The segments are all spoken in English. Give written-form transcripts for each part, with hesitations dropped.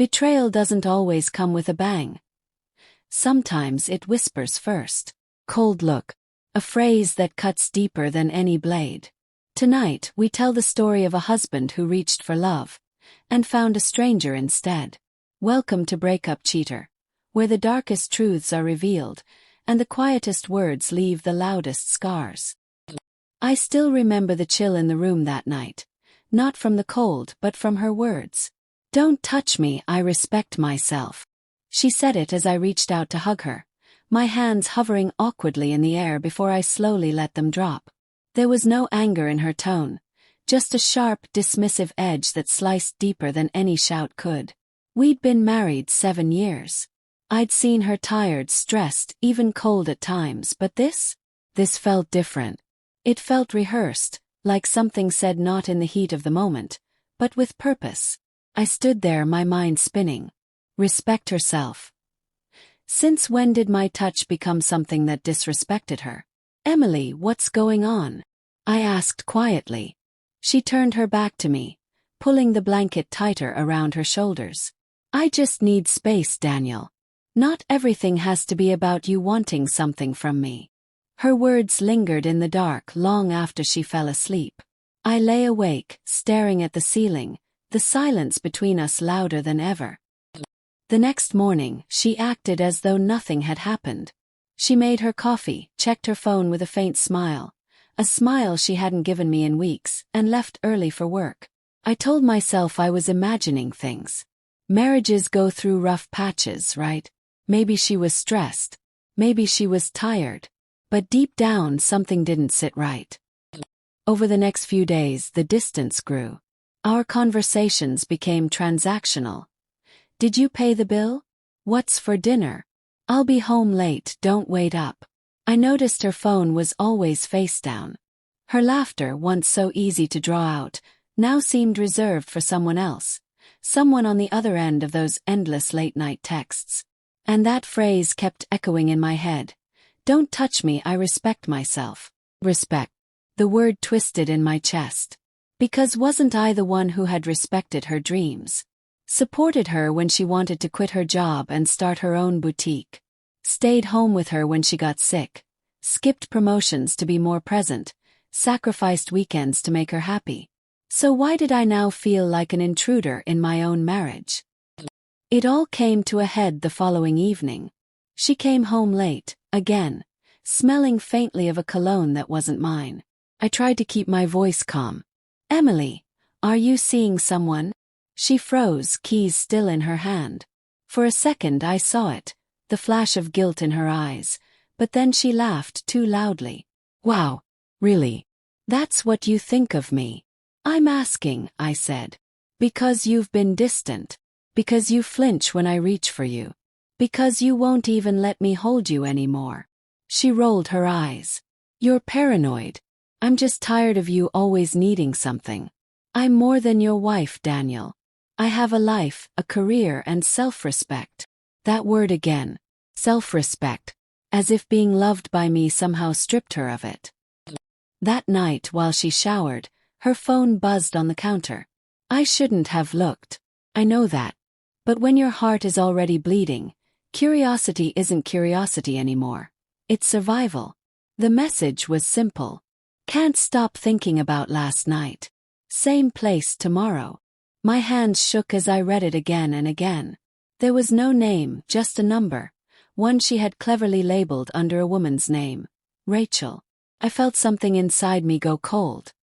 Betrayal doesn't always come with a bang. Sometimes it whispers first. Cold look. A phrase that cuts deeper than any blade. Tonight, we tell the story of a husband who reached for love and found a stranger instead. Welcome to Breakup Cheater, where the darkest truths are revealed and the quietest words leave the loudest scars. I still remember the chill in the room that night, not from the cold but from her words. "Don't touch me, I respect myself." She said it as I reached out to hug her, my hands hovering awkwardly in the air before I slowly let them drop. There was no anger in her tone, just a sharp, dismissive edge that sliced deeper than any shout could. We'd been married 7 years. I'd seen her tired, stressed, even cold at times, but this felt different. It felt rehearsed, like something said not in the heat of the moment, but with purpose. I stood there, my mind spinning. Respect herself. Since when did my touch become something that disrespected her? "Emily, what's going on?" I asked quietly. She turned her back to me, pulling the blanket tighter around her shoulders. "I just need space, Daniel. Not everything has to be about you wanting something from me." Her words lingered in the dark long after she fell asleep. I lay awake, staring at the ceiling, the silence between us louder than ever. The next morning, she acted as though nothing had happened. She made her coffee, checked her phone with a faint smile, a smile she hadn't given me in weeks, and left early for work. I told myself I was imagining things. Marriages go through rough patches, right? Maybe she was stressed. Maybe she was tired. But deep down, something didn't sit right. Over the next few days, the distance grew. Our conversations became transactional. "Did you pay the bill? What's for dinner? I'll be home late, don't wait up." I noticed her phone was always face down. Her laughter, once so easy to draw out, now seemed reserved for someone else, someone on the other end of those endless late-night texts. And that phrase kept echoing in my head. "Don't touch me, I respect myself." Respect. The word twisted in my chest. Because wasn't I the one who had respected her dreams? Supported her when she wanted to quit her job and start her own boutique. Stayed home with her when she got sick. Skipped promotions to be more present. Sacrificed weekends to make her happy. So why did I now feel like an intruder in my own marriage? It all came to a head the following evening. She came home late, again, smelling faintly of a cologne that wasn't mine. I tried to keep my voice calm. "Emily, are you seeing someone?" She froze, keys still in her hand. For a second I saw it, the flash of guilt in her eyes, but then she laughed too loudly. "Wow, really? That's what you think of me?" "I'm asking," I said. "Because you've been distant. Because you flinch when I reach for you. Because you won't even let me hold you anymore." She rolled her eyes. "You're paranoid. I'm just tired of you always needing something. I'm more than your wife, Daniel. I have a life, a career, and self-respect." That word again. Self-respect. As if being loved by me somehow stripped her of it. That night, while she showered, her phone buzzed on the counter. I shouldn't have looked. I know that. But when your heart is already bleeding, curiosity isn't curiosity anymore. It's survival. The message was simple. "Can't stop thinking about last night. Same place tomorrow." My hands shook as I read it again and again. There was no name, just a number, one she had cleverly labeled under a woman's name. Rachel. I felt something inside me go cold.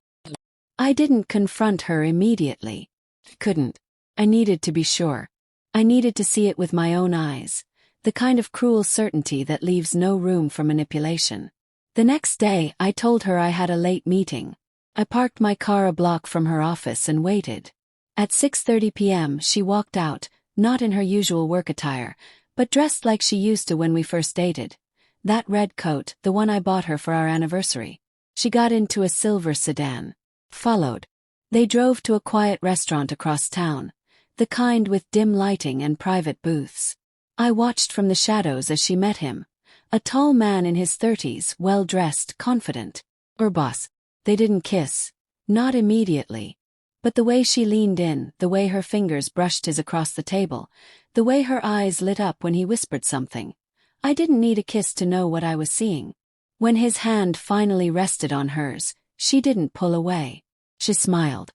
I didn't confront her immediately. Couldn't. I needed to be sure. I needed to see it with my own eyes, the kind of cruel certainty that leaves no room for manipulation. The next day, I told her I had a late meeting. I parked my car a block from her office and waited. At 6:30 p.m. she walked out, not in her usual work attire, but dressed like she used to when we first dated. That red coat, the one I bought her for our anniversary. She got into a silver sedan. Followed. They drove to a quiet restaurant across town, the kind with dim lighting and private booths. I watched from the shadows as she met him. A tall man in his 30s, well-dressed, confident. Her boss. They didn't kiss. Not immediately. But the way she leaned in, the way her fingers brushed his across the table, the way her eyes lit up when he whispered something. I didn't need a kiss to know what I was seeing. When his hand finally rested on hers, she didn't pull away. She smiled.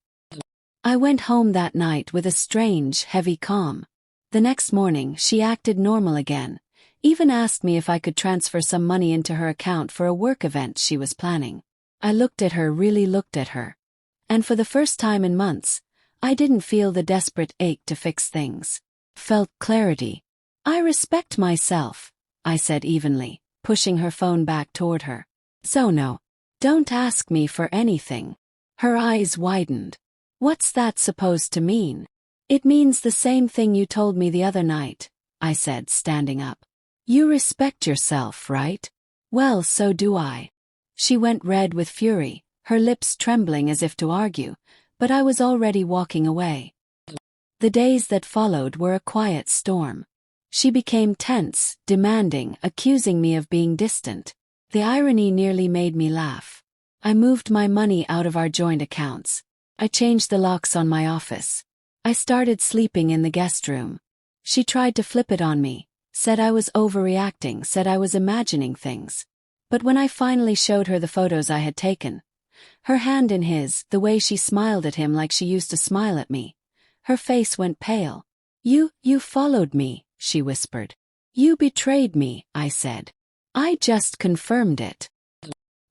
I went home that night with a strange, heavy calm. The next morning, she acted normal again, even asked me if I could transfer some money into her account for a work event she was planning. I looked at her, really looked at her. And for the first time in months, I didn't feel the desperate ache to fix things. Felt clarity. I respect myself, I said evenly, pushing her phone back toward her. So no. Don't ask me for anything. Her eyes widened. What's that supposed to mean? It means the same thing you told me the other night, I said, standing up. You respect yourself, right? Well, so do I. She went red with fury, her lips trembling as if to argue, but I was already walking away. The days that followed were a quiet storm. She became tense, demanding, accusing me of being distant. The irony nearly made me laugh. I moved my money out of our joint accounts. I changed the locks on my office. I started sleeping in the guest room. She tried to flip it on me, said I was overreacting, said I was imagining things. But when I finally showed her the photos I had taken, her hand in his, the way she smiled at him like she used to smile at me, her face went pale. You followed me, she whispered. You betrayed me, I said. I just confirmed it.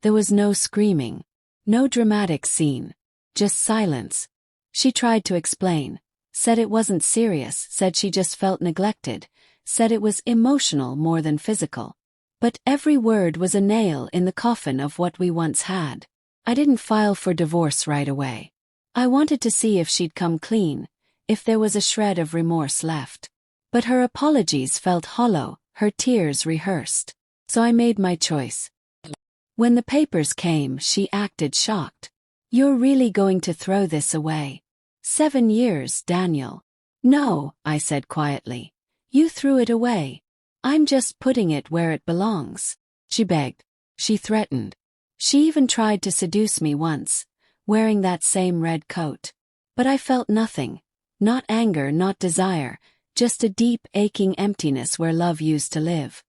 There was no screaming, no dramatic scene, just silence. She tried to explain, said it wasn't serious, said she just felt neglected, said it was emotional more than physical. But every word was a nail in the coffin of what we once had. I didn't file for divorce right away. I wanted to see if she'd come clean, if there was a shred of remorse left. But her apologies felt hollow, her tears rehearsed. So I made my choice. When the papers came, she acted shocked. You're really going to throw this away? 7 years, Daniel. No, I said quietly. You threw it away. I'm just putting it where it belongs. She begged. She threatened. She even tried to seduce me once, wearing that same red coat. But I felt nothing. Not anger, not desire, just a deep, aching emptiness where love used to live.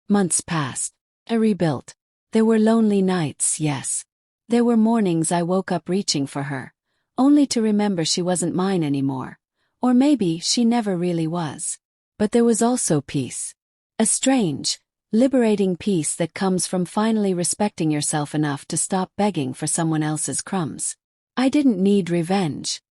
Months passed. I rebuilt. There were lonely nights, yes. There were mornings I woke up reaching for her, only to remember she wasn't mine anymore. Or maybe she never really was. But there was also peace. A strange, liberating peace that comes from finally respecting yourself enough to stop begging for someone else's crumbs. I didn't need revenge.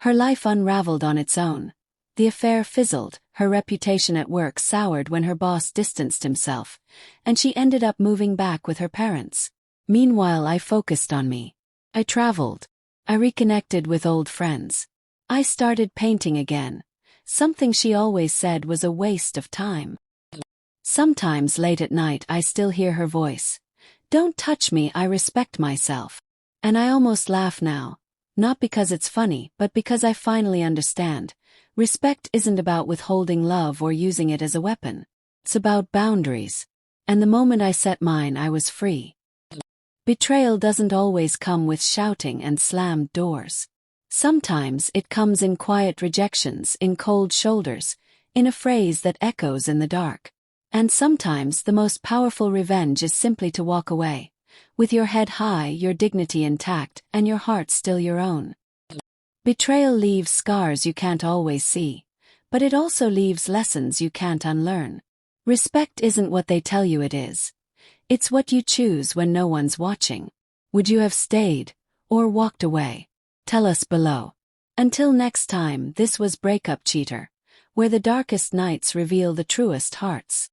Her life unraveled on its own. The affair fizzled, her reputation at work soured when her boss distanced himself, and she ended up moving back with her parents. Meanwhile, I focused on me. I traveled. I reconnected with old friends. I started painting again, something she always said was a waste of time. Sometimes late at night I still hear her voice. Don't touch me, I respect myself. And I almost laugh now, not because it's funny, but because I finally understand. Respect isn't about withholding love or using it as a weapon. It's about boundaries. And the moment I set mine, I was free. Betrayal doesn't always come with shouting and slammed doors. Sometimes it comes in quiet rejections, in cold shoulders, in a phrase that echoes in the dark. And sometimes the most powerful revenge is simply to walk away, with your head high, your dignity intact, and your heart still your own. Betrayal leaves scars you can't always see, but it also leaves lessons you can't unlearn. Respect isn't what they tell you it is. It's what you choose when no one's watching. Would you have stayed, or walked away? Tell us below. Until next time, this was Breakup Cheater, where the darkest nights reveal the truest hearts.